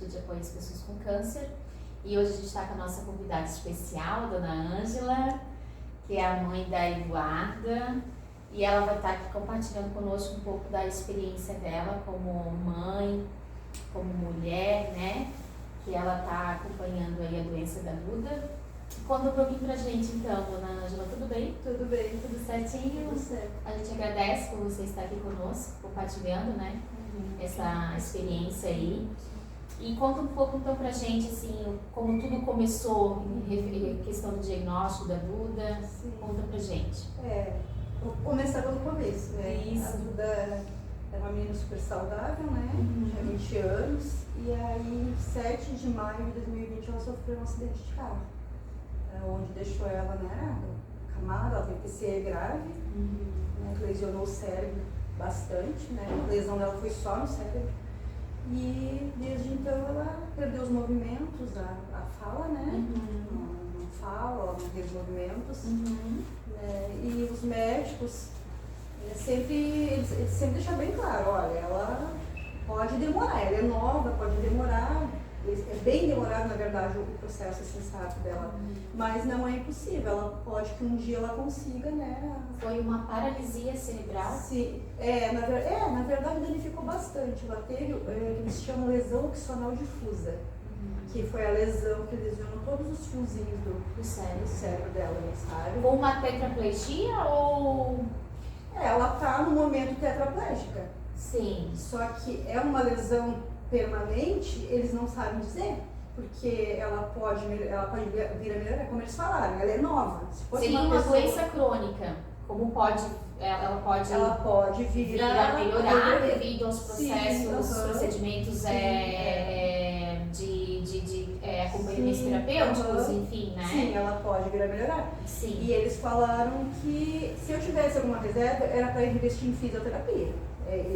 de Apoio às Pessoas com Câncer. E hoje a gente está com a nossa convidada especial, a Dona Ângela, que é a mãe da Eduarda. E ela vai estar aqui compartilhando conosco um pouco da experiência dela como mãe, como mulher, né? Que ela está acompanhando aí a doença da Duda. Conta um pouquinho pra gente então, Dona Ângela, tudo bem? Tudo bem. Tudo certinho? Tudo certo. A gente agradece por você estar aqui conosco, compartilhando, né? Essa experiência aí. E conta um pouco então pra gente, assim, como tudo começou em questão do diagnóstico da Duda. Sim. Conta pra gente. Vou começar pelo começo, né? Isso. A Duda é uma menina super saudável, né? Tinha 20 anos. E aí, 7 de maio de 2020, ela sofreu um acidente de carro. Onde deixou ela, né? Acamada, ela teve TCE grave, né, que lesionou o cérebro bastante, né? A lesão dela foi só no cérebro. E desde então ela perdeu os movimentos, a fala, né? Não fala, ela não tem os movimentos. Né? E os médicos eles sempre deixam bem claro, olha, ela pode demorar, ela é nova, pode demorar, é bem demorado na verdade o processo sensato dela, mas não é impossível, ela pode que um dia ela consiga, né? Foi uma paralisia cerebral? Sim, na verdade danificou bastante, ela teve o que eles chamam lesão axonal difusa, que foi a lesão que lesionou todos os fiozinhos do cérebro dela, sabe? Com uma tetraplegia ou... Ela tá no momento tetraplégica. Sim. Só que é uma lesão permanente, eles não sabem dizer, porque ela pode vir a melhorar, como eles falaram, ela é nova. Se fosse seria uma pessoa, doença crônica, como pode, ela pode vir a melhorar devido aos processos, processos, procedimentos de acompanhamentos terapêuticos, enfim, né? Sim, ela pode vir a melhorar. Sim. E eles falaram que se eu tivesse alguma reserva, era para investir em fisioterapia.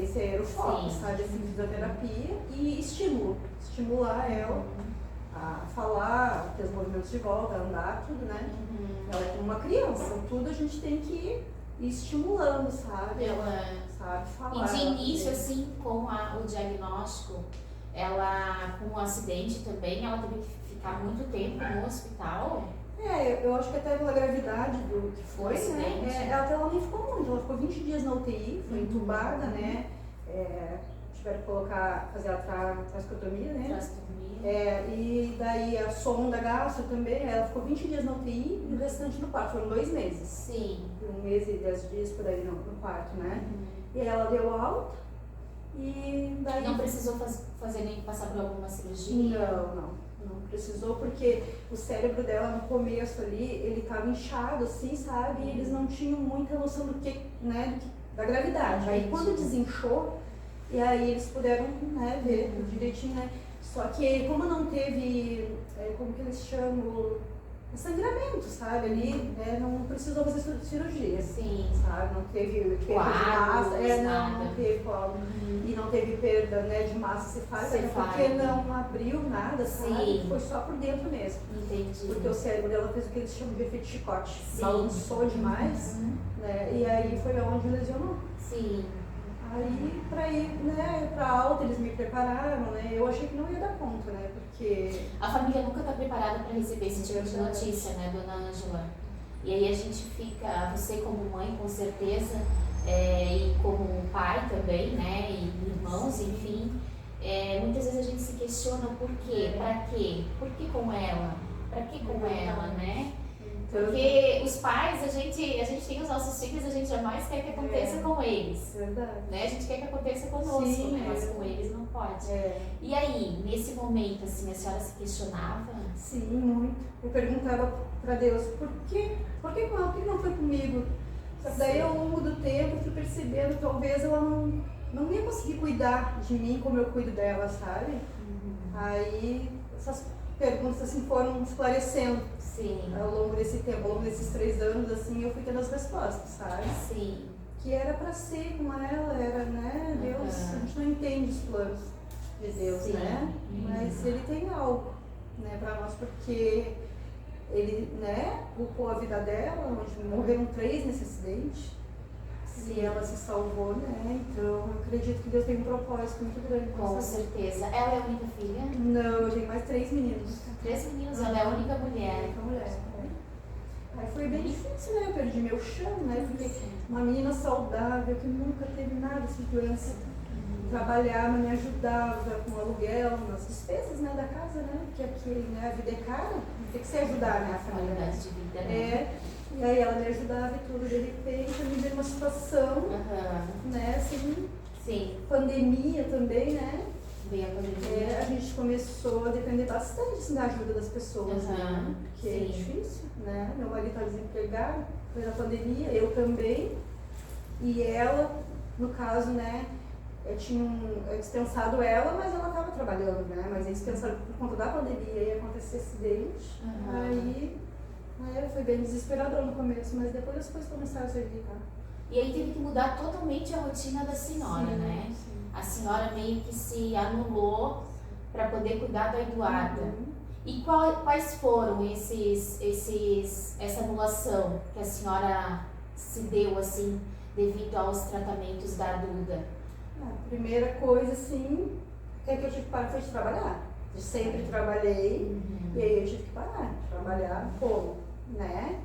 Esse era o foco, sabe? Assim, fisioterapia e estimular ela a falar, a ter os movimentos de volta, a andar, tudo, né? Ela é como uma criança, tudo a gente tem que ir estimulando, sabe? Ela sabe falar. E de início, assim, com o diagnóstico, ela, com o acidente também, ela teve que ficar muito tempo no hospital? Eu acho que até pela gravidade do que foi, né? Ela nem ficou muito, ela ficou 20 dias na UTI, foi entubada, né? Tiveram que fazer a traqueotomia, né? E daí a sonda gastro também, ela ficou 20 dias na UTI e o restante no quarto, foram 2 meses. Sim. 1 mês e 10 dias por aí no quarto, né? E aí ela deu alta e daí... Não precisou fazer nem passar por alguma cirurgia? Não precisou, porque o cérebro dela no começo ali, ele estava inchado assim, sabe? E eles não tinham muita noção do que, né, da gravidade. Aí quando desinchou, e aí eles puderam, né, ver direitinho, né? Só que como não teve, como que eles chamam, sangramento, sabe? Ali, não precisou fazer cirurgia. Sim. Sabe? Não teve perda de massa, não teve coágulo. E não teve perda, né, de massa cefálica, porque não abriu nada, sabe? Foi só por dentro mesmo. Entendi. Porque o cérebro dela fez o que eles chamam de efeito chicote. Balançou demais, né? E aí foi onde lesionou. Sim. Aí, pra ir, né, pra alta, eles me prepararam, né? Eu achei que não ia dar conta, né? Porque... A família nunca está preparada para receber esse tipo de notícia, né, Dona Ângela? E aí a gente fica, você como mãe, com certeza, e como pai também, né, e irmãos, enfim, muitas vezes a gente se questiona por quê, pra quê, por que com ela, pra que com ela, né? Porque os pais, a gente tem os nossos filhos, a gente jamais quer que aconteça com eles. Verdade. Né? A gente quer que aconteça conosco, né? Mas com eles não pode. E aí, nesse momento, assim, a senhora se questionava? Sim, muito. Eu perguntava para Deus, por que não foi comigo? Só que daí ao longo do tempo eu fui percebendo que talvez ela não ia conseguir cuidar de mim como eu cuido dela, sabe? Aí essas perguntas assim foram esclarecendo. Sim. Ao longo desse tempo, ao longo desses 3 anos, assim, eu fui tendo as respostas, sabe? Sim. Que era pra ser como ela, era, né? Deus, a gente não entende os planos de Deus, né? Mas Ele tem algo, né, pra nós, porque Ele, né, culpou a vida dela, onde morreram 3 nesse acidente. E ela se salvou, né? Então, eu acredito que Deus tem um propósito muito grande. Com certeza. Ela é a única filha? 3 meninos. 3 meninos, ela é a única mulher. Única mulher. Aí foi bem difícil, né? Eu perdi meu chão, né? Porque uma menina saudável, que nunca teve nada de doença, trabalhava, me ajudava com o aluguel, nas despesas, né, da casa, né? Porque aqui, né, a vida é cara, tem que se ajudar, né, a família. Qualidade de vida, né? E aí ela me ajudava e tudo, de repente eu me vi numa situação, né, assim, Sim. Pandemia também, né? Veio a pandemia. A gente começou a depender bastante assim, da ajuda das pessoas, né? Porque é difícil, né? Meu marido estava desempregado, foi na pandemia, eu também. E ela, no caso, né? Eu tinha dispensado ela, mas ela estava trabalhando, né? Mas eles dispensaram por conta da pandemia e aconteceu acidente. Aí foi bem desesperador no começo, mas depois as coisas começaram a se ajeitar. E aí teve que mudar totalmente a rotina da senhora, né? Sim. A senhora meio que se anulou para poder cuidar do Eduardo. E quais foram essa anulação que a senhora se deu, assim, devido aos tratamentos da Duda? A primeira coisa, assim, é que eu tive que parar de trabalhar. Eu sempre trabalhei, e aí eu tive que parar de trabalhar como, né?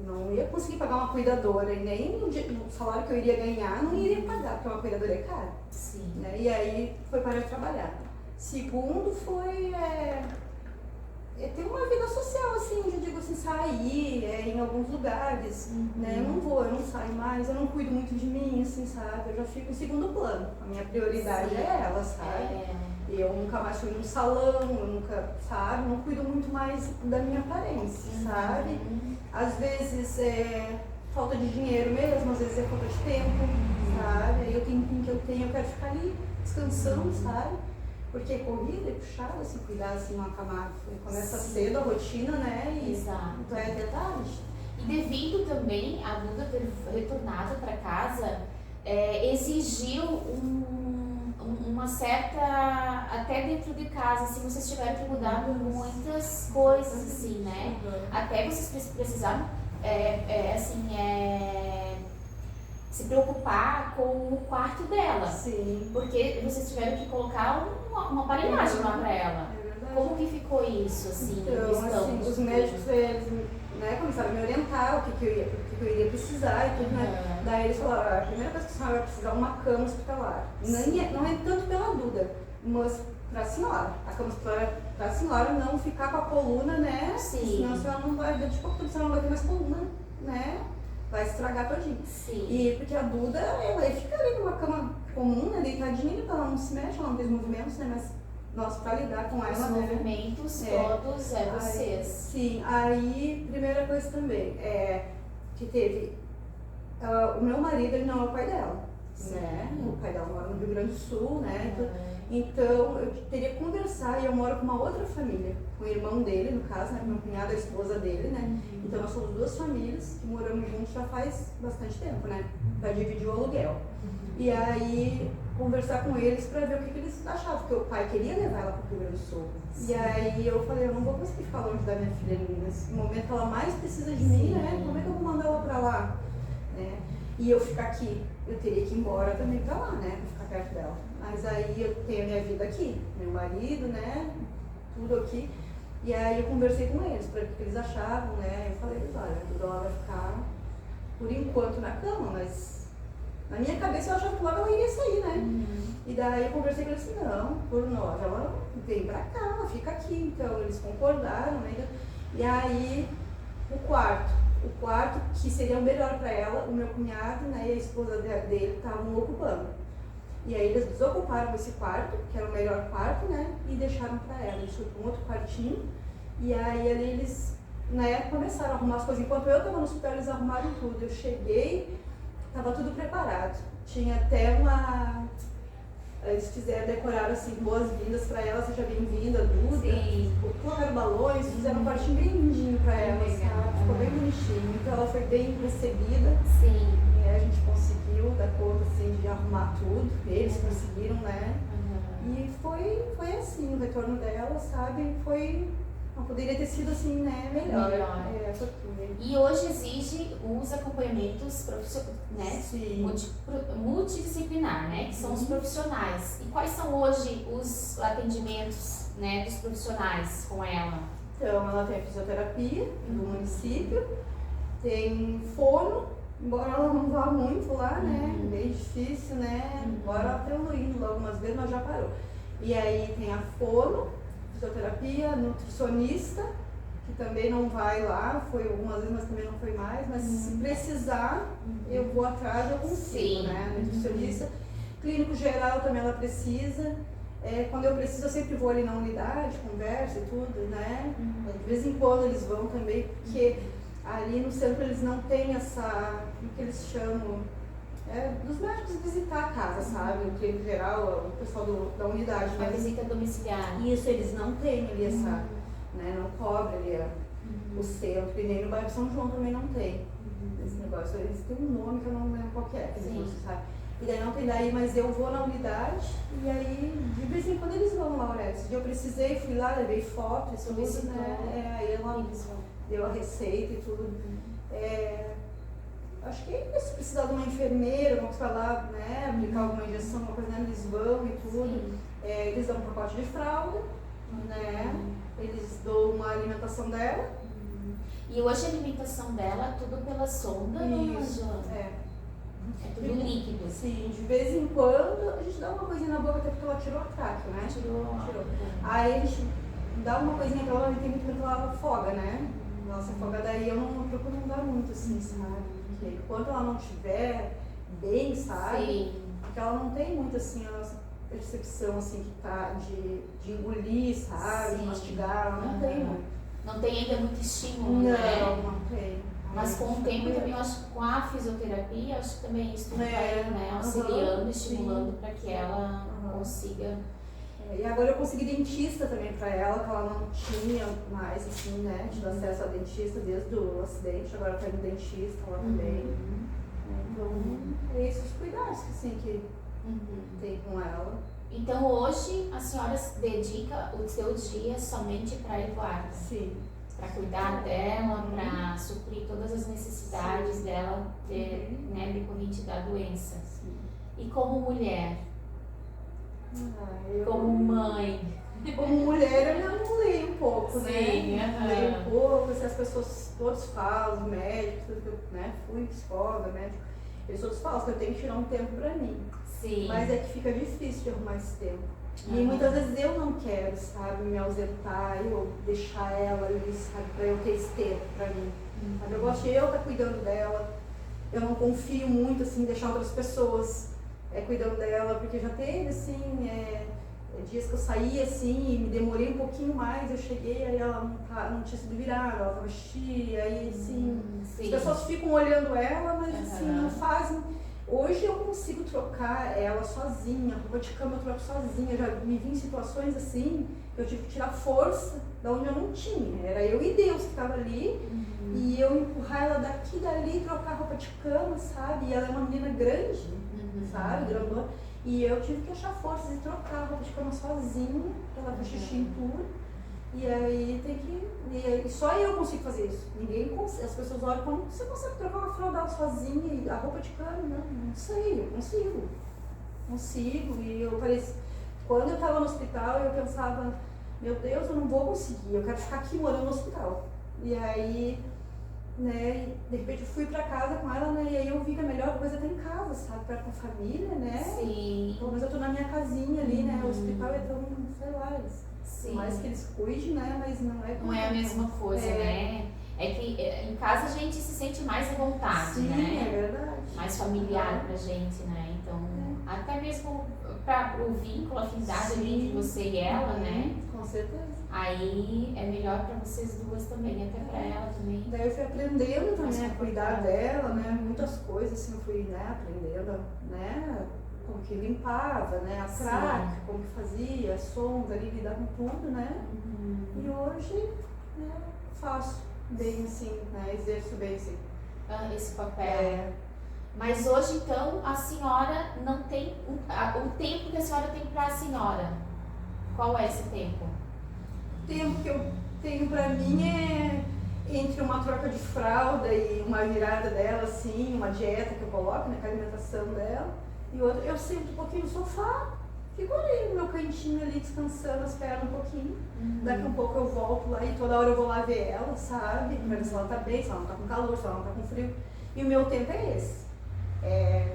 Não ia conseguir pagar uma cuidadora, e nem o salário que eu iria ganhar, não iria pagar, porque uma cuidadora é cara. Sim. Né? E aí foi parar de trabalhar. Segundo foi ter uma vida social, assim, eu digo assim, sair em alguns lugares, né? Eu não saio mais, eu não cuido muito de mim, assim, sabe? Eu já fico em segundo plano. A minha prioridade é ela, sabe? Eu nunca mais fui num salão, eu nunca, sabe? Não cuido muito mais da minha aparência, sabe? Às vezes é falta de dinheiro mesmo, às vezes é falta de tempo, sabe? Aí o tempinho que eu tenho, eu quero ficar ali descansando, sabe? Porque é corrida, é puxado, assim, cuidar assim uma camada. Começa cedo a rotina, né? E Exato. então é até tarde. E devido também a Duda ter retornado para casa, exigiu uma certa, até dentro de casa, assim, vocês tiveram que mudar muitas coisas, assim, né? Até vocês precisaram, se preocupar com o quarto dela. Sim. Porque vocês tiveram que colocar uma aparelhagem lá para ela. É verdade. Como que ficou isso, assim? Então, assim, os médicos, eles, né, começaram a me orientar o que eu iria precisar e tudo, né? Daí eles falaram, a primeira coisa que a senhora vai precisar é uma cama hospitalar. Não é tanto pela Duda, mas para a senhora. A cama hospitalar para a senhora não ficar com a coluna, né? Sim. Senão a senhora não vai, daqui a pouco a senhora não vai ter mais coluna, né? Vai estragar todinho. Sim. E porque a Duda, ela fica ali numa cama comum, né, deitadinha, ela não se mexe, ela não tem movimentos, né, mas nós para lidar com ela, os movimentos todos vocês. Sim, aí, primeira coisa também, que teve, o meu marido, ele não é o pai dela, né, o pai dela mora no Rio Grande do Sul, né, então eu teria que conversar, e eu moro com uma outra família, com o irmão dele, no caso, né, meu cunhado, a esposa dele, né, então nós somos duas famílias que moramos juntos já faz bastante tempo, né, para dividir o aluguel. E aí, conversar com eles para ver o que eles achavam, porque o pai queria levar ela para o Rio Grande do Sul. E aí eu falei, eu não vou conseguir ficar longe da minha filha nesse momento que ela mais precisa de mim, né? Como é que eu vou mandar ela para lá? Né? E eu ficar aqui, eu teria que ir embora também para lá, né? Para ficar perto dela. Mas aí eu tenho a minha vida aqui, meu marido, né? Tudo aqui. E aí eu conversei com eles para ver o que eles achavam, né? Eu falei, olha, a Duda vai ficar por enquanto na cama, mas na minha cabeça eu achava que logo ela iria sair, né? E daí eu conversei com eles assim, não, por nós, ela vem pra cá, ela fica aqui. Então eles concordaram, né? E aí o quarto que seria o melhor pra ela, o meu cunhado, né, e a esposa dele estavam ocupando. E aí eles desocuparam esse quarto, que era o melhor quarto, né? E deixaram pra ela. Eles foram pra um outro quartinho. E aí ali eles, né, começaram a arrumar as coisas. Enquanto eu tava no hospital, eles arrumaram tudo. Eu cheguei, tava tudo preparado. Tinha até eles decoraram assim, boas-vindas pra ela, seja bem-vinda, Duda. Sim. Colocaram balões, fizeram um quartinho bem lindinho pra ela, sabe? Ficou bem bonitinho. Então ela foi bem recebida. Sim. E aí a gente conseguiu dar conta assim, de arrumar tudo. Eles conseguiram, né? E foi assim, o retorno dela, sabe? Não poderia ter sido assim, né? Melhor. E hoje exige os acompanhamentos né? Sim. Multidisciplinar, né? Que são os profissionais. E quais são hoje os atendimentos né, dos profissionais com ela? Então, ela tem a fisioterapia do município, tem fono, embora ela não vá muito lá, né? Bem difícil, né? Embora ela tenha indo lá algumas vezes, mas já parou. E aí tem a fono, fisioterapia, nutricionista, que também não vai lá, foi algumas vezes, mas também não foi mais, mas se precisar, eu vou atrás, eu consigo, né? Nutricionista, clínico geral também ela precisa. Quando eu preciso, eu sempre vou ali na unidade, conversa e tudo, né? De vez em quando eles vão também, porque ali no centro eles não têm essa, o que eles chamam, dos médicos visitar a casa, sabe? O clínico geral, o pessoal da unidade. Uma visita domiciliar. Isso, eles não têm ali essa, né? Não cobre ali o centro, e nem no bairro São João também não tem esse negócio. Eles têm um nome que eu não lembro qual que é, sabe? E daí não tem daí, mas eu vou na unidade e aí de vez em quando eles vão lá, Aurélia. Esse dia eu precisei, fui lá, levei foto e tudo, né? Aí ela deu a receita e tudo. Acho que se precisar de uma enfermeira, vamos falar, né? Aplicar alguma injeção, alguma coisa, né? Eles vão e tudo. Eles dão um pacote de fralda, né? Eles dão uma alimentação dela. E hoje a alimentação dela, tudo pela sonda, Isso, É tudo líquido. Sim, de vez em quando a gente dá uma coisinha na boca, até porque ela tirou a traque, né? Tirou. Aí a gente dá uma coisinha pra ela, tem muito tempo que ela afoga, né? Ela se afoga, daí eu não procuro não dar muito assim, sabe? Porque enquanto ela não estiver bem, sabe? Sim. Porque ela não tem muito assim a nossa percepção assim que tá de engolir, sabe? De mastigar, ela não tem muito. Não tem ainda muito estímulo, né? Não tem. Mas com o tempo também, eu acho que com a fisioterapia, eu acho que também isso vai, né, auxiliando, estimulando para que ela consiga. E agora eu consegui dentista também para ela, que ela não tinha mais, assim, né, tido acesso a dentista desde o acidente, agora tá indo dentista lá também. Então, é esses cuidados que, assim, que tem com ela. Então hoje a senhora se dedica o seu dia somente para a Eduarda? Sim. Para cuidar dela, para suprir todas as necessidades dela, né, decorrente da doença. Sim. E como mulher? Como mãe? Como mulher eu me anulei um pouco, Sim, né? Anulei um pouco, assim, as pessoas todos falam, os médicos, tudo que eu, né, fui psicóloga, médico, eles todos falam que eu tenho que tirar um tempo pra mim. Sim. Mas é que fica difícil de arrumar esse tempo. E muitas vezes eu não quero, sabe, me ausentar, eu deixar ela ali, sabe, pra eu ter esse tempo pra mim. Sabe? Eu gosto de eu estar cuidando dela, eu não confio muito, assim, em deixar outras pessoas cuidando dela, porque já teve, assim, dias que eu saí, assim, e me demorei um pouquinho mais, eu cheguei, aí ela não tinha sido virada, ela estava cheia, aí, assim, as pessoas ficam olhando ela, mas, assim, não fazem. Hoje eu consigo trocar ela sozinha, roupa de cama eu troco sozinha. Eu já me vi em situações assim, que eu tive que tirar força da onde eu não tinha. Era eu e Deus que estava ali, e eu empurrar ela daqui e dali, trocar roupa de cama, sabe? E ela é uma menina grande, sabe? Grandona. E eu tive que achar forças e trocar a roupa de cama sozinha, pra ela ter xixi em tudo. E aí tem que. E só eu consigo fazer isso. Ninguém consegue. As pessoas olham como você consegue trocar uma fralda sozinha e a roupa de cama. Não sei, eu consigo. Consigo. E eu falei, quando eu estava no hospital, eu pensava, meu Deus, eu não vou conseguir, eu quero ficar aqui morando no hospital. E aí, né, de repente eu fui pra casa com ela, né, e aí eu vi que a melhor coisa é estar em casa, sabe, perto da família, né? Sim. Pelo menos eu tô na minha casinha ali, né, o hospital é tão, sei lá, Sim. mais que eles cuidem, né, mas não é... Não é a mesma coisa, né? É que em casa a gente se sente mais à vontade, sim, né? Sim, é verdade. Mais familiar pra gente, né? Então, até mesmo para o vínculo, a afinidade ali entre você e ela, né? Com certeza. Aí é melhor para vocês duas também, até para ela também. Daí eu fui aprendendo também a cuidar dela, né? Muitas coisas assim eu fui, né, aprendendo, né? Como que limpava, né? A traque, como que fazia, a sonda ali, lidar com tudo, né? E hoje, né, faço bem assim, né? Exerço bem assim. Esse papel. Mas hoje, então, a senhora não tem o tempo que a senhora tem para a senhora. Qual é esse tempo? O tempo que eu tenho para mim é entre uma troca de fralda e uma virada dela, assim, uma dieta que eu coloco, né, com a alimentação dela, e outra, eu sento um pouquinho no sofá, fico ali no meu cantinho ali, descansando as pernas um pouquinho. Daqui a um pouco eu volto lá e toda hora eu vou lá ver ela, sabe? Pra ver se ela tá bem, se ela não tá com calor, se ela não tá com frio. E o meu tempo é esse. É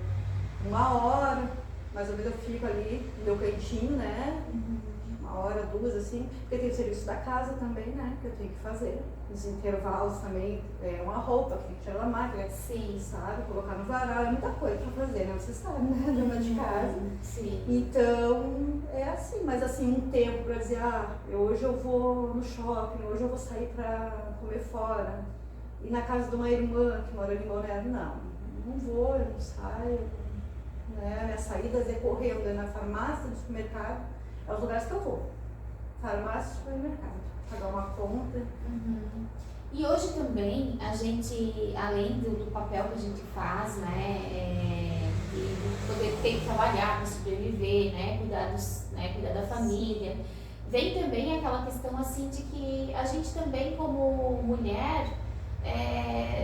1 hora, mais ou menos eu fico ali no meu cantinho, né? 1 hora, 2, assim, porque tem o serviço da casa também, né? Que eu tenho que fazer. Os intervalos também, uma roupa que tem que tirar da máquina, Sim. sabe? Colocar no varal, é muita coisa pra fazer, né? Você sabe, né? Dona de casa. Sim. Então, é assim, mas assim, um tempo pra dizer, hoje eu vou no shopping, hoje eu vou sair pra comer fora. E na casa de uma irmã que mora ali em Balneário, não vou, eu não saio. Né? Minhas saídas é correndo, é na farmácia, no supermercado, é os lugares que eu vou. Farmácia e supermercado. Pagar uma conta. E hoje também, a gente, além do papel que a gente faz, né, de poder ter que trabalhar para sobreviver, né, cuidar da família, vem também aquela questão assim de que a gente também como mulher,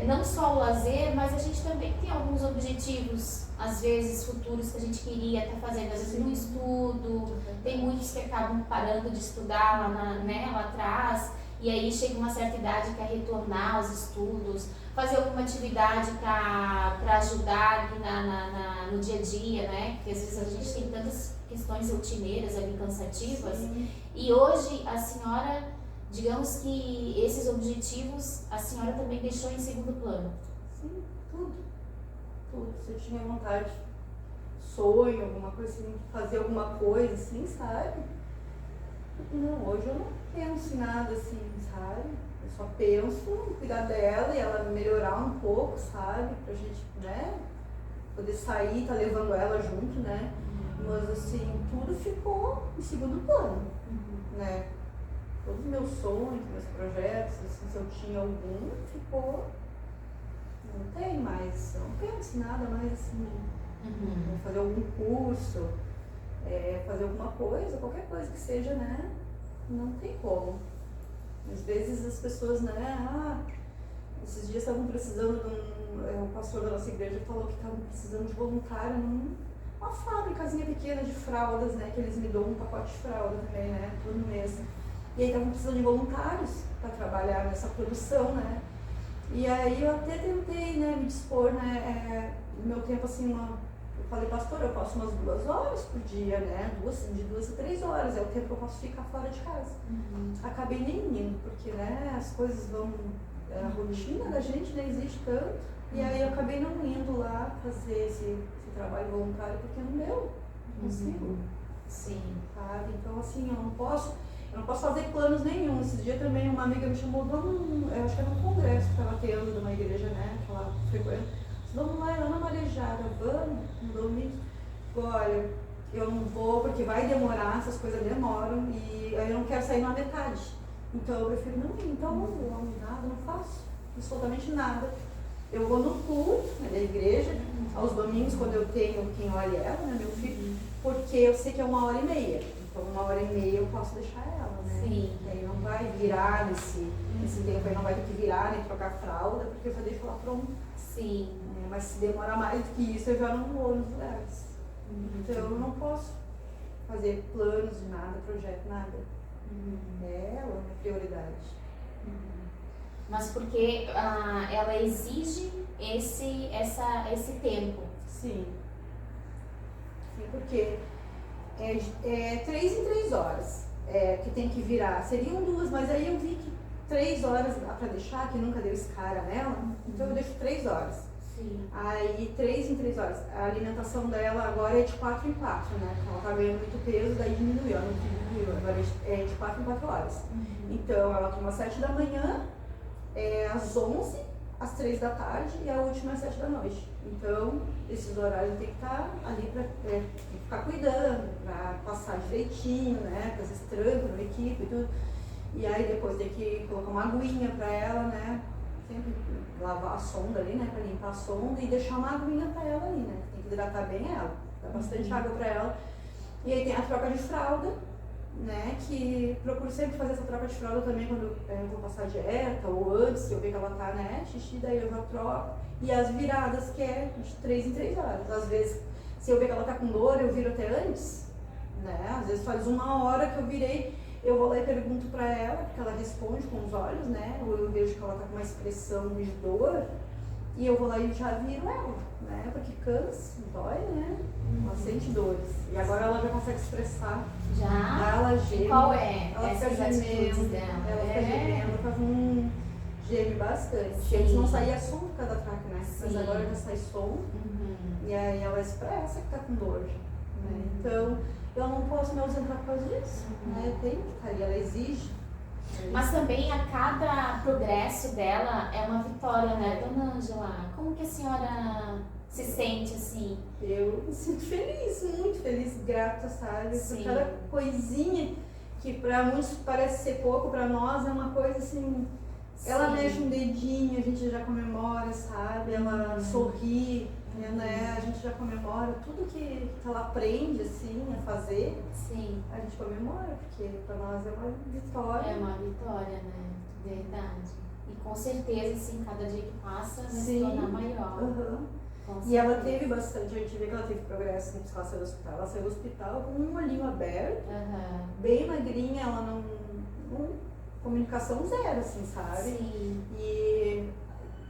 não só o lazer, mas a gente também tem alguns objetivos, às vezes futuros, que a gente queria estar fazendo, às vezes no estudo, tem muitos que acabam parando de estudar lá atrás, e aí chega uma certa idade que quer retornar aos estudos, fazer alguma atividade para ajudar ali no dia a dia, né? Porque às vezes a gente tem tantas questões rotineiras ali cansativas. Sim. E hoje a senhora, digamos que esses objetivos a senhora também deixou em segundo plano. Sim, tudo. Se eu tinha vontade, sonho, alguma coisa assim, fazer alguma coisa assim, sabe? Não, hoje eu não penso em nada assim, sabe? Eu só penso em cuidar dela e ela melhorar um pouco, sabe? Pra gente, né? Poder sair, tá levando ela junto, né? Mas assim, tudo ficou em segundo plano, né? Todos os meus sonhos, meus projetos, assim, se eu tinha algum, ficou... Não tem mais, eu não penso em nada mais assim, fazer algum curso, fazer alguma coisa, qualquer coisa que seja, né? Não tem como. Às vezes as pessoas, né? Esses dias estavam precisando de o pastor da nossa igreja falou que estavam precisando de voluntário numa fábricazinha pequena de fraldas, né? Que eles me dão um pacote de fralda também, né? Todo mês. E aí estavam precisando de voluntários para trabalhar nessa produção, né? E aí eu até tentei, né, me dispor, né, no meu tempo assim, eu falei, pastor, eu passo umas 2 horas por dia, né, de 2 a 3 horas, é o tempo que eu posso ficar fora de casa. Acabei nem indo, porque, né, as coisas vão, a rotina da gente não existe tanto, e aí eu acabei não indo lá fazer esse trabalho voluntário, porque não deu, não consigo. Sim. Sabe? Então assim, eu não posso fazer planos nenhum. Esse dia também uma amiga me chamou, eu acho que era um congresso que estava tendo de uma igreja, né, que ela frequenta. Vamos lá, Ana Marejada, vamos, no domingo. Olha, eu não vou porque vai demorar, essas coisas demoram e eu não quero sair na metade. Então eu prefiro não ir. Então eu não vou, nada, não faço absolutamente nada. Eu vou no culto, né, da igreja, aos domingos, quando eu tenho quem olha ela, né, meu filho, porque eu sei que é 1h30. Então 1h30 eu posso deixar ela, né? Sim. E aí não vai virar nesse tempo aí, não vai ter que virar nem trocar fralda, porque eu já deixo lá pronto. Sim. Mas se demorar mais do que isso, eu já não vou nos lugares. Então eu não posso fazer planos de nada, projeto, nada. É ela, minha prioridade. Mas porque ela exige esse tempo. Sim. Sim, porque é 3 em 3 horas que tem que virar. Seriam 2, mas aí eu vi que 3 horas dá pra deixar, que nunca deu escara nela, então eu deixo 3 horas. Sim. Aí 3 em 3 horas. A alimentação dela agora é de 4 em 4, né? Ela tá ganhando muito peso, daí diminuiu, ela não diminuiu, agora é de 4 em 4 horas. Então ela toma às 7 da manhã, às 11, às 3 da tarde e a última às 7 da noite. Então, esses horários tem que estar ali para ficar cuidando, para passar direitinho, né? Porque às vezes tranca no equipe e tudo. E aí depois tem que colocar uma aguinha para ela, né? Sempre lavar a sonda ali, né? Para limpar a sonda e deixar uma aguinha para ela ali, né? Tem que hidratar bem ela, dar bastante água para ela. E aí tem a troca de fralda, né? Que procuro sempre fazer essa troca de fralda também quando eu vou passar dieta ou antes, se eu ver que ela tá, né? Xixi, daí eu já troco. E as viradas, que é de 3 em 3 horas. Às vezes, se eu ver que ela tá com dor, eu viro até antes, né? Às vezes faz 1 hora que eu virei, eu vou lá e pergunto pra ela, porque ela responde com os olhos, né? Ou eu vejo que ela tá com uma expressão de dor, e eu vou lá e já viro ela, né? Porque cansa, dói, né? Ela sente dores. E agora ela já consegue expressar. Já? Ela geme. Qual é Ela fica essas atitudes gemendo. dela? Ela fica gemendo, geme bastante. Sim. Antes não saía som por causa da traque, né? Mas Sim. agora já sai som. E aí ela expressa que tá com dor. Né? Então, eu não posso me ausentar por causa disso. Né? Tem que estar ali, ela exige. Mas também a cada progresso dela é uma vitória, né, dona Ângela? Como que a senhora se sente assim? Eu me sinto feliz, muito feliz, grata, sabe? Sim. Por cada coisinha que pra muitos parece ser pouco, pra nós é uma coisa assim. Ela Sim. mexe um dedinho, a gente já comemora, sabe? Ela sorri, né? A gente já comemora tudo que ela aprende assim a fazer. Sim. A gente comemora, porque pra nós é uma vitória. É uma vitória, né? Verdade. E com certeza, assim, cada dia que passa vai se Sim. tornar maior. Uhum. Com E ela certeza. teve bastante, a gente vê que ela teve progresso assim, que ela saiu do hospital. Ela saiu do hospital com um olhinho aberto, Aham. bem magrinha, ela não comunicação zero, assim, sabe? Sim. E,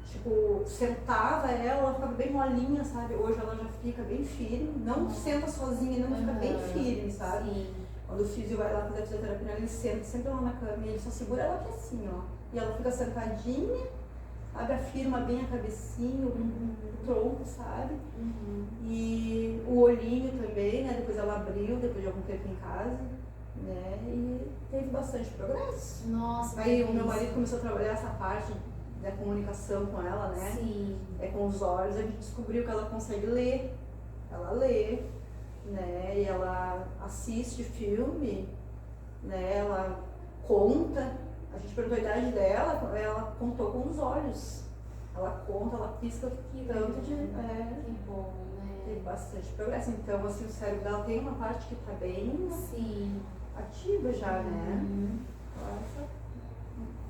tipo, sentava ela ficava bem molinha, sabe? Hoje ela já fica bem firme, não senta sozinha, não fica bem firme, sabe? Sim. Quando o físio vai lá fazer a fisioterapia, ele senta sempre lá na cama e ele só segura ela aqui assim, ó. E ela fica sentadinha, sabe? Afirma bem a cabecinha, o tronco, sabe? E o olhinho também, né? Depois ela abriu, depois de algum tempo em casa, né? E teve bastante progresso. Nossa. Aí que o meu delícia. marido começou a trabalhar essa parte da comunicação com ela, né? Sim. Com os olhos, a gente descobriu que ela consegue ler. Ela lê, né? E ela assiste filme, né? Ela conta. A gente perguntou a idade dela, ela contou com os olhos. Ela conta, ela pisca tanto de. Que bom, né? Tem bastante progresso. Então, assim, o cérebro dela tem uma parte que está bem Sim. ativa já, né? Essa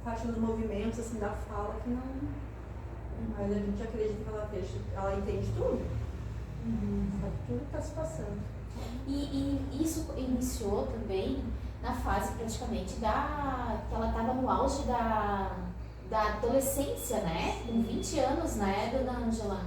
parte dos movimentos, assim, da fala que não. Mas a gente acredita que ela entende tudo. Sabe tudo que está se passando. E isso iniciou também na fase praticamente que ela estava no auge da adolescência, né? Com 20 anos, né, dona Ângela?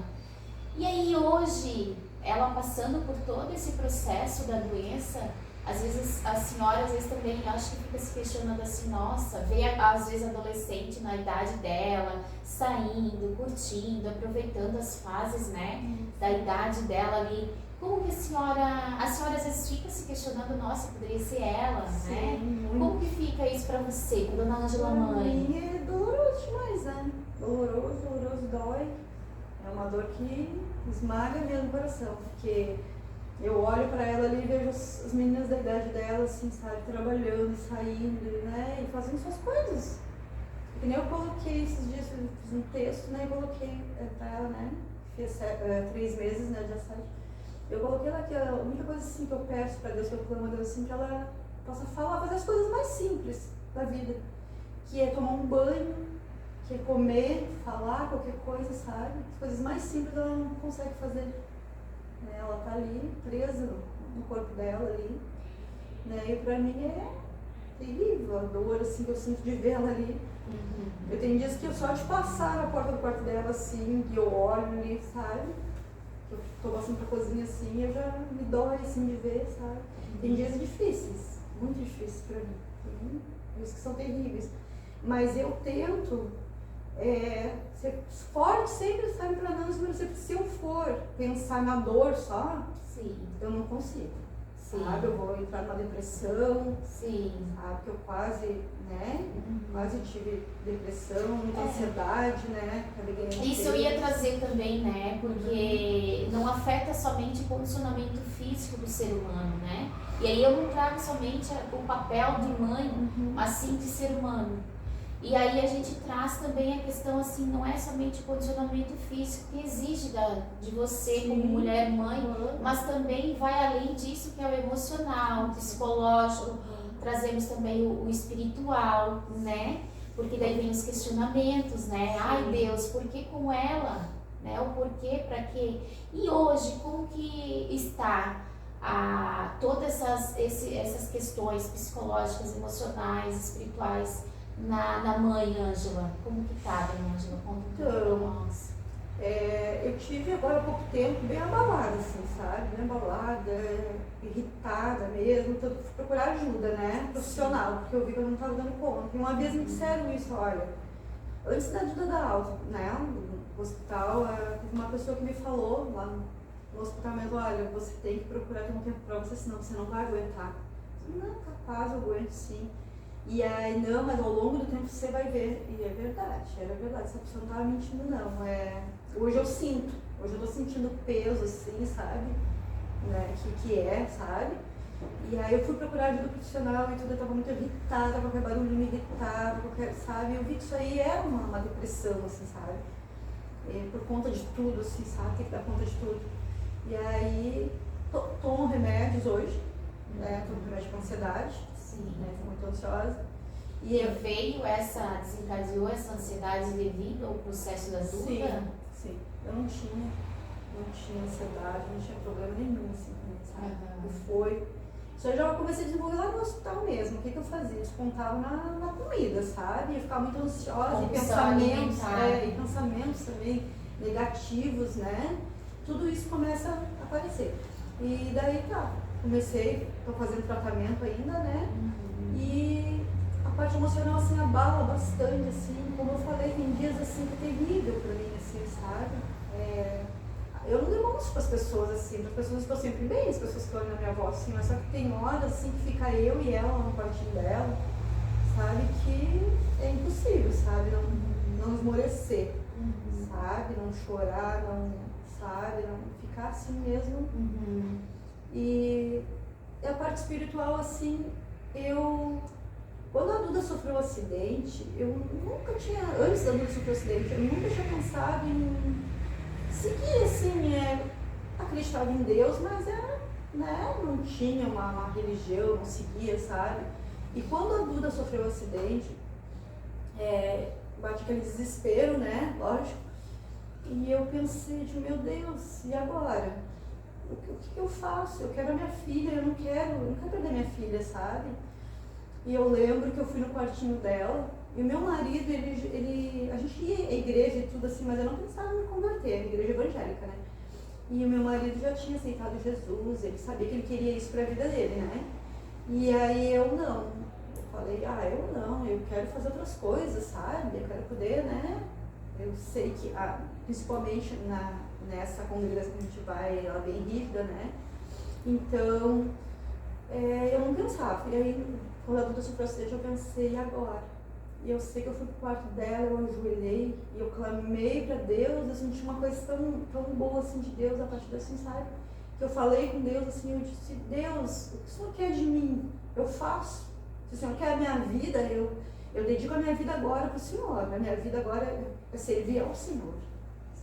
E aí hoje, ela passando por todo esse processo da doença, às vezes a senhora também acho que fica se questionando assim, nossa, vê às vezes adolescente na idade dela, saindo, curtindo, aproveitando as fases, né, da idade dela ali. Como que a senhora às vezes fica se questionando, nossa, poderia ser ela, Sim, né? muito. Como que fica isso pra você, dona Ângela mãe? Pra mim é doloroso demais, né? Doloroso, dói. É uma dor que esmaga mesmo o coração, porque eu olho pra ela ali e vejo as meninas da idade dela, assim, sabe, trabalhando, saindo, né, e fazendo suas coisas. Que nem eu coloquei esses dias, fiz um texto, né, e coloquei pra ela, né, fez 3 meses, né, já sai. Eu coloquei lá que a única coisa assim que eu peço pra Deus, que eu clamo a Deus assim, que ela possa falar, fazer as coisas mais simples da vida, que é tomar um banho, que é comer, falar qualquer coisa, sabe? As coisas mais simples ela não consegue fazer. Né? Ela tá ali, presa no corpo dela ali. Né? E pra mim é terrível a dor assim, que eu sinto de ver ela ali. Eu tenho dias que eu só de passar na porta do quarto dela assim, que eu olho ali, sabe? Que eu tô passando pra cozinha assim, eu já me dói assim de ver, sabe? Tem dias difíceis, muito difíceis pra mim. Tem dias que são terríveis. Mas eu tento ser forte sempre, sabe, pra não esmorecer. Porque se eu for pensar na dor só, Sim. eu não consigo. Sim. Sabe? Eu vou entrar numa depressão, Sim. sabe? Que eu quase, né? Quase tive depressão, muita ansiedade, né? Isso eu ia trazer também, né? Porque não afeta somente o condicionamento físico do ser humano, né? E aí eu não trago somente o papel de mãe, mas sim de ser humano. E aí a gente traz também a questão assim, não é somente o condicionamento físico que exige de você como mulher mãe, mas também vai além disso, que é o emocional, o psicológico, trazemos também o espiritual, né? Porque daí vem os questionamentos, né? Ai Deus, por que com ela? Né? O porquê, para quê? E hoje, como que está todas essas questões psicológicas, emocionais, espirituais na mãe Ângela? Como que tá, Dona Ângela? Conta um pouco pra nós. Eu tive agora há pouco tempo bem abalada, assim, sabe? Bem abalada, irritada mesmo. Então, fui procurar ajuda, né? Profissional, porque eu vi que eu não estava dando conta. E uma vez me disseram isso, olha, antes da ajuda da alta, né? No hospital, teve uma pessoa que me falou lá no hospital mesmo, olha, você tem que procurar ter um tempo pra você, senão você não vai aguentar. Eu falei, não, capaz, eu aguento sim. E aí, não, mas ao longo do tempo você vai ver. E é verdade, era verdade, essa pessoa não estava mentindo, não. Hoje eu sinto, hoje eu tô sentindo peso, assim, sabe? Né? Que sabe? E aí eu fui procurar ajuda profissional e tudo, eu tava muito irritada, qualquer barulho me irritava, sabe? Eu vi que isso aí era uma depressão, assim, sabe? Por conta de tudo, assim, sabe? Tem que dar conta de tudo. E aí, tomo remédios hoje, né? Tomo remédio para ansiedade. Sim. Né? Tô muito ansiosa. Desencadeou essa ansiedade devido ao processo da dúvida? Sim. Eu não tinha ansiedade, não tinha problema nenhum, assim, sabe? Isso eu já comecei a desenvolver lá no hospital mesmo. O que eu fazia? Descontava na comida, sabe? Eu ficava muito ansiosa e pensamentos também negativos, né? Tudo isso começa a aparecer. E daí tô fazendo tratamento ainda, né? E a parte emocional assim abala bastante, assim, como eu falei, tem dias assim que é terrível pra mim, assim, sabe? Eu não demonstro para as pessoas assim, para as pessoas estou sempre bem, as pessoas que olham na minha voz assim, mas só que tem horas assim que fica eu e ela no quartinho dela, sabe, que é impossível, sabe, não esmorecer, sabe, não chorar, não ficar assim mesmo. E a parte espiritual assim, quando a Duda sofreu um acidente, antes da Duda sofrer um acidente, eu nunca tinha pensado em seguir assim, acreditava em Deus, mas não tinha uma religião, não seguia, sabe? E quando a Duda sofreu um acidente, bate aquele desespero, né? Lógico. E eu pensei, meu Deus, e agora? O que eu faço? Eu quero a minha filha, eu não quero perder minha filha, sabe? E eu lembro que eu fui no quartinho dela, e o meu marido, a gente ia à igreja e tudo assim, mas eu não pensava em me converter, a igreja evangélica, né? E o meu marido já tinha aceitado Jesus, ele sabia que ele queria isso para a vida dele, né? E aí eu não. Eu falei, eu quero fazer outras coisas, sabe? Eu quero poder, né? Eu sei que, principalmente nessa congregação que a gente vai, ela é bem rígida, né? Então, eu não pensava. E aí, quando a Duda sofreu acidente, eu pensei, e agora? E eu sei que eu fui pro quarto dela, eu ajoelhei e eu clamei para Deus, eu senti uma coisa tão boa assim de Deus, a partir assim, sabe? Que eu falei com Deus assim, eu disse, Deus, o que o Senhor quer de mim? Eu faço. Se o Senhor quer a minha vida, eu dedico a minha vida agora para o Senhor. A minha vida agora é servir ao Senhor,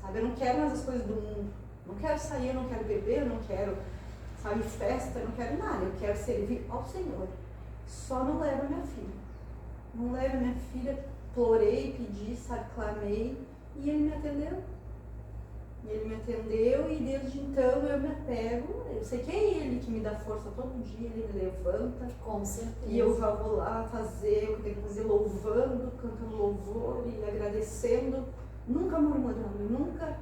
sabe? Eu não quero mais as coisas do mundo, não quero sair, eu não quero beber, eu não quero, sabe, festa, eu não quero nada, eu quero servir ao Senhor. Só não leva minha filha. Não leva minha filha, plorei, pedi, sabe, clamei, e ele me atendeu. E desde então eu me apego, eu sei que é ele que me dá força todo dia, ele me levanta. Com certeza. E eu já vou lá fazer o que eu tenho que fazer, louvando, cantando louvor e agradecendo, nunca murmurando, nunca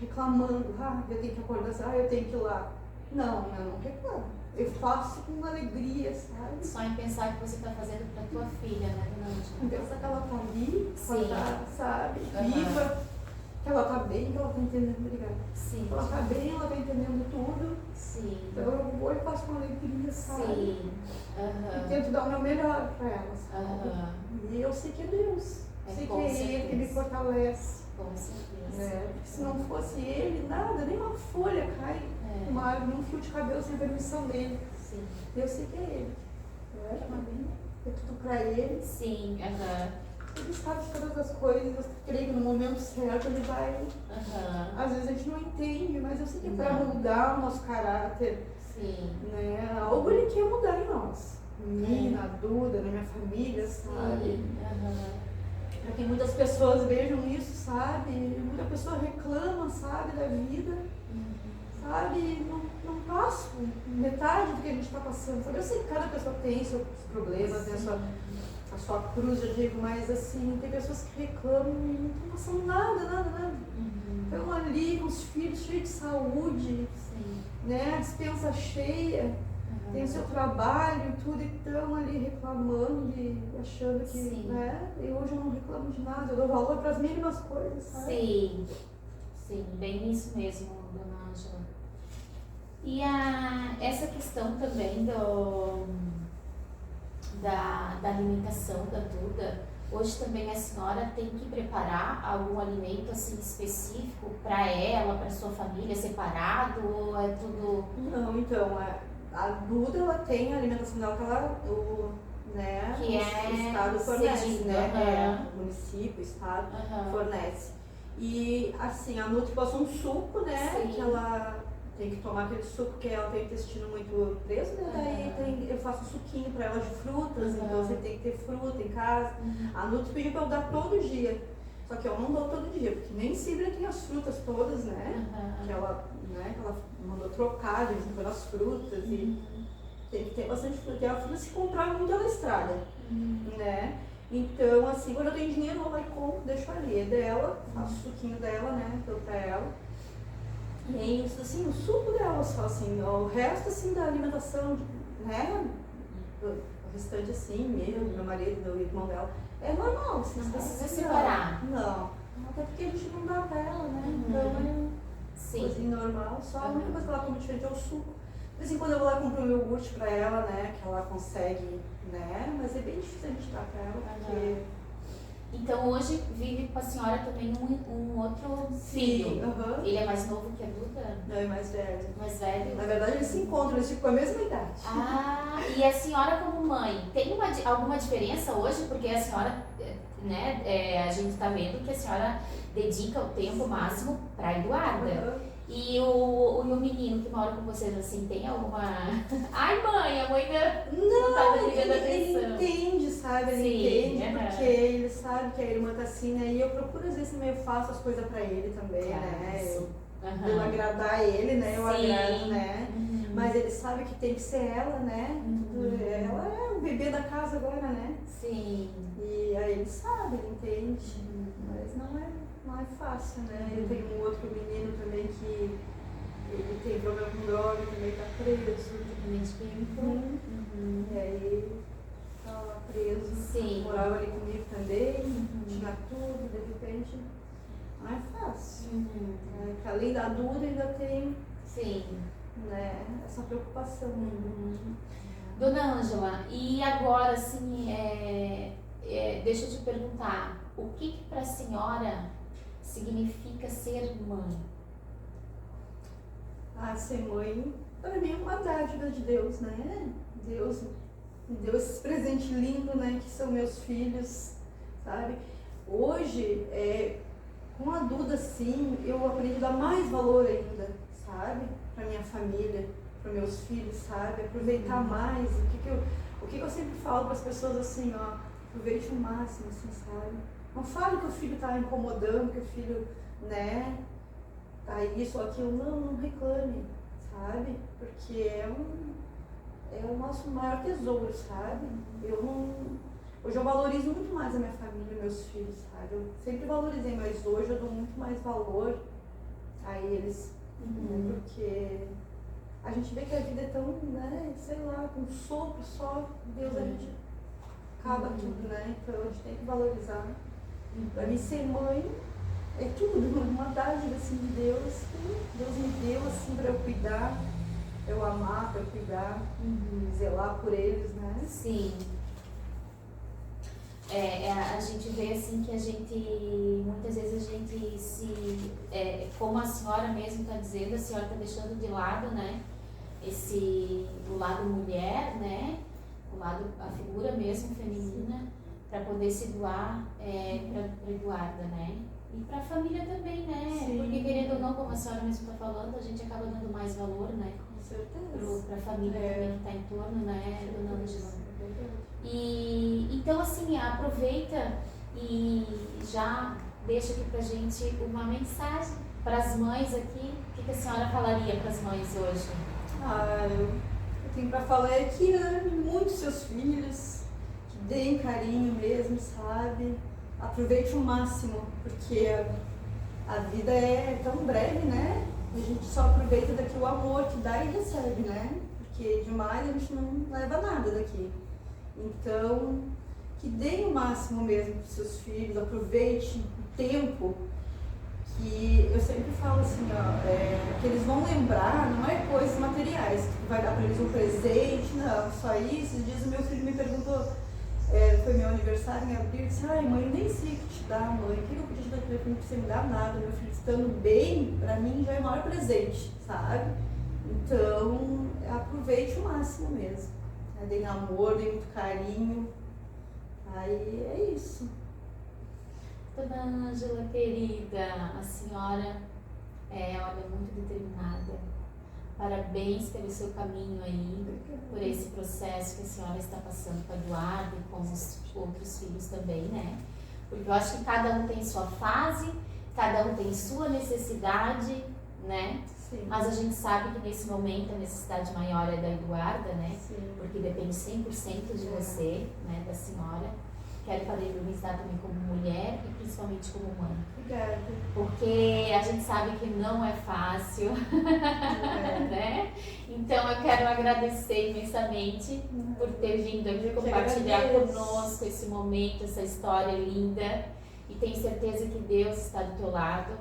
reclamando, eu tenho que acordar, eu tenho que ir lá. Não reclamo. Eu faço com alegria, sabe? Só em pensar que você está fazendo para tua filha, né, Dona Ângela? Pensar que ela está ali, sabe? Uhum. Viva, que ela está bem, que ela está entendendo, obrigada. Sim. Ela está bem, ela está entendendo tudo. Sim. Então eu vou e faço com alegria, sabe? Sim. E tento dar o meu melhor para ela, sabe? E eu sei que é Deus. Sei que é Ele que me fortalece. Com certeza. Né? Porque se não fosse Ele, nada, nem uma folha cai. Uma árvore, um fio de cabelo sem a permissão dele. Sim. Eu sei que é ele. É tudo pra ele. Sim. Ele sabe de todas as coisas. Eu creio que no momento certo ele vai. Às vezes a gente não entende, mas eu sei que é pra mudar o nosso caráter. Sim. Né? Algo ele quer mudar em nós. Em mim, na Duda, na minha família, sabe? Para que muitas pessoas vejam isso, sabe? Muita pessoa reclama, sabe, da vida. sabe? Não passo metade do que a gente está passando, sabe? Eu sei que cada pessoa tem seus problemas, tem a sua cruz, eu digo, mas assim, tem pessoas que reclamam e não estão passando nada. Estão ali com os filhos cheios de saúde, né? A despensa cheia, tem o seu trabalho e tudo, e estão ali reclamando e achando que, né? E hoje eu não reclamo de nada, eu dou valor para as mínimas coisas, sabe? Sim, bem isso mesmo, dona Ângela. E essa questão também da alimentação da Duda, hoje também a senhora tem que preparar algum alimento assim específico para ela, para sua família, separado, ou é tudo... Não, então, a Duda, ela tem a alimentação dela que ela, né, que o estado fornece, cedido, né, o município, o estado fornece. E assim, a Nutri passou um suco, né, que ela tem que tomar aquele suco porque ela tem o intestino muito preso, né, daí eu faço um suquinho para ela de frutas, então você tem que ter fruta em casa. A Nutri pediu para eu dar todo dia, só que eu não dou todo dia, porque nem sempre tem as frutas todas, né, que ela mandou trocar de vez em quando as frutas e tem que ter bastante fruta. E a fruta se comprar muito ela estraga, né. Então, assim, quando eu tenho dinheiro, eu vou lá e compro, deixo ali, é dela, faço o suquinho dela, né, dou pra ela. E aí, assim, o suco dela, só assim, o resto, assim, da alimentação, né, o restante, assim, meu marido, meu irmão dela, é normal, assim, não precisa separar. Não, até porque a gente não dá pra ela, né, então é coisinha normal, só a única coisa que ela come diferente é o suco. De vez em quando eu vou lá e compro um iogurte pra ela, né, que ela consegue, né, mas é bem difícil a gente dar pra ela, porque... Então hoje vive com a senhora também um outro filho. Ele é mais novo que a Duda? Não, é mais velho. Mais velho? Na verdade eles se encontram, eles ficam com a mesma idade. E a senhora como mãe, tem alguma diferença hoje? Porque a senhora, né, a gente tá vendo que a senhora dedica o tempo máximo pra Eduarda. E o menino que mora com vocês, assim, tem alguma... Ai, mãe, a mãe não tá ligando a atenção. Ele entende, sabe? Ele entende porque ele sabe que a irmã tá assim, né? E eu procuro, às vezes, eu faço as coisas pra ele também, né? Eu agradar ele, né? Eu agrado, né? Mas ele sabe que tem que ser ela, né? Ela é o bebê da casa agora, né? Sim. E aí ele sabe, ele entende. Mas não é fácil, né? Eu tenho um outro menino também que ele tem problema com droga, também tá preso. E aí tá lá preso. Morava ali comigo também, tinha tudo, de repente. Não é fácil. Que além da Duda ainda tem né, essa preocupação. Dona Ângela, e agora assim, deixa eu te perguntar, o que para a senhora significa ser mãe? Ser mãe, para mim é uma dádiva de Deus, né? Deus me deu esse presente lindo, né? Que são meus filhos, sabe? Hoje, com a Duda, sim, eu aprendi a dar mais valor ainda, sabe? Para minha família, para meus filhos, sabe? Aproveitar mais. O que eu sempre falo para as pessoas assim, ó, aproveite o máximo, assim, sabe? Não fale que o filho está incomodando, que o filho, né, tá isso ou aquilo. Não reclame, sabe? Porque é o nosso maior tesouro, sabe? Hoje eu valorizo muito mais a minha família, meus filhos, sabe? Eu sempre valorizei, mas hoje eu dou muito mais valor a eles, né? Porque a gente vê que a vida é tão, né, sei lá, com um sopro só, Deus, a gente acaba tudo, né? Então a gente tem que valorizar. Para mim ser mãe é tudo, uma dádiva assim de Deus, que Deus me deu assim para eu cuidar, eu amar, para eu cuidar, zelar por eles, né? Sim. A gente vê assim que muitas vezes a gente como a senhora mesmo está dizendo, a senhora está deixando de lado, né, o lado mulher, né, a figura mesmo feminina, para poder se doar para Eduarda, né, e para a família também, né, porque querendo ou não, como a senhora mesmo está falando, a gente acaba dando mais valor, né, para a família também que está em torno, né, dona Ângela. E então assim, aproveita e já deixa aqui pra gente uma mensagem para as mães aqui, o que a senhora falaria para as mães hoje? Eu tenho para falar é que ame muito seus filhos, que deem carinho mesmo, sabe? Aproveite o máximo, porque a vida é tão breve, né? A gente só aproveita daqui o amor que dá e recebe, né? Porque demais a gente não leva nada daqui. Então, que deem o máximo mesmo para os seus filhos, aproveite o tempo, que eu sempre falo assim, que eles vão lembrar, não é coisas materiais, que vai dar para eles um presente, não, só isso. Esses dias o meu filho me perguntou, foi meu aniversário em abril, disse, mãe, eu nem sei o que te dar, mãe, o que eu podia te dar de presente, não precisa me dar nada, meu filho estando bem, para mim já é o maior presente, sabe? Então, aproveite o máximo mesmo, deem amor, deem muito carinho, aí é isso. Dona Ângela, querida, a senhora olha, muito determinada. Parabéns pelo seu caminho aí, por esse processo que a senhora está passando com a Eduardo e com os outros filhos também, né? Porque eu acho que cada um tem sua fase, cada um tem sua necessidade, né? Sim. Mas a gente sabe que nesse momento a necessidade maior é da Eduarda, né? Sim. Porque depende 100% de você, né, da senhora. Quero parabenizar também como mulher e principalmente como mãe. Obrigada. Porque a gente sabe que não é fácil, né? Então eu quero agradecer imensamente por ter vindo aqui compartilhar conosco esse momento, essa história linda. E tenho certeza que Deus está do teu lado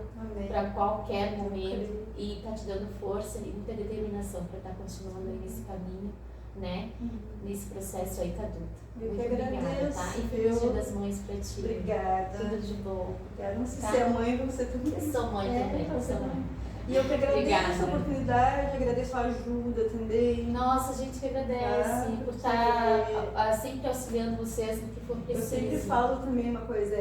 para qualquer momento e está te dando força e muita determinação para estar continuando aí nesse caminho, né? Nesse processo aí caduto. Eu Muito que agradeço, obrigada, tá? E feliz Dia das Mães para ti. Obrigada. Tudo de bom. Obrigada. Não sei Tá? se é mãe, você também. Eu sou mãe também, eu sou mãe. E eu que agradeço Obrigada. a oportunidade, agradeço a ajuda também. Nossa, a gente que agradece por estar sempre auxiliando vocês no que for preciso. Eu sempre falo também uma coisa,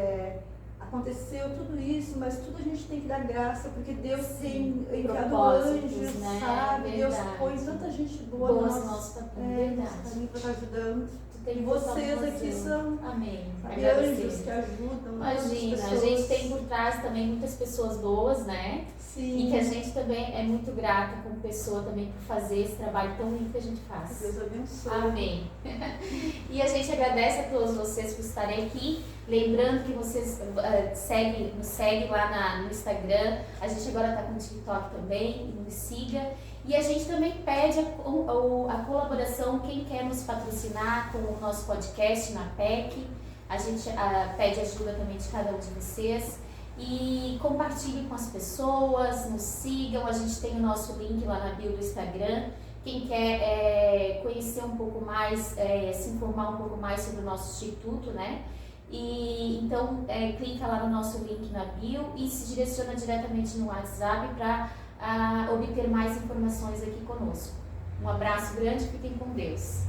aconteceu tudo isso, mas tudo a gente tem que dar graça, porque Deus tem enviado anjos, né? sabe? Verdade. Deus põe tanta gente boa no nosso caminho, verdade. para estar ajudando. E vocês aqui são amém. anjos que ajudam. Imagina, a gente tem por trás também muitas pessoas boas, né? Sim. E que a gente também é muito grata como pessoa também por fazer esse trabalho tão lindo que a gente faz. Deus abençoe. Amém. E a gente agradece a todos vocês por estarem aqui. Lembrando que vocês nos seguem lá no Instagram. A gente agora está com o TikTok também, nos siga. E a gente também pede a colaboração, quem quer nos patrocinar com o nosso podcast na PEC. A gente pede ajuda também de cada um de vocês. E compartilhe com as pessoas, nos sigam. A gente tem o nosso link lá na bio do Instagram. Quem quer conhecer um pouco mais, se informar um pouco mais sobre o nosso instituto, né? E então clica lá no nosso link na bio e se direciona diretamente no WhatsApp para obter mais informações aqui conosco. Um abraço grande, fiquem com Deus.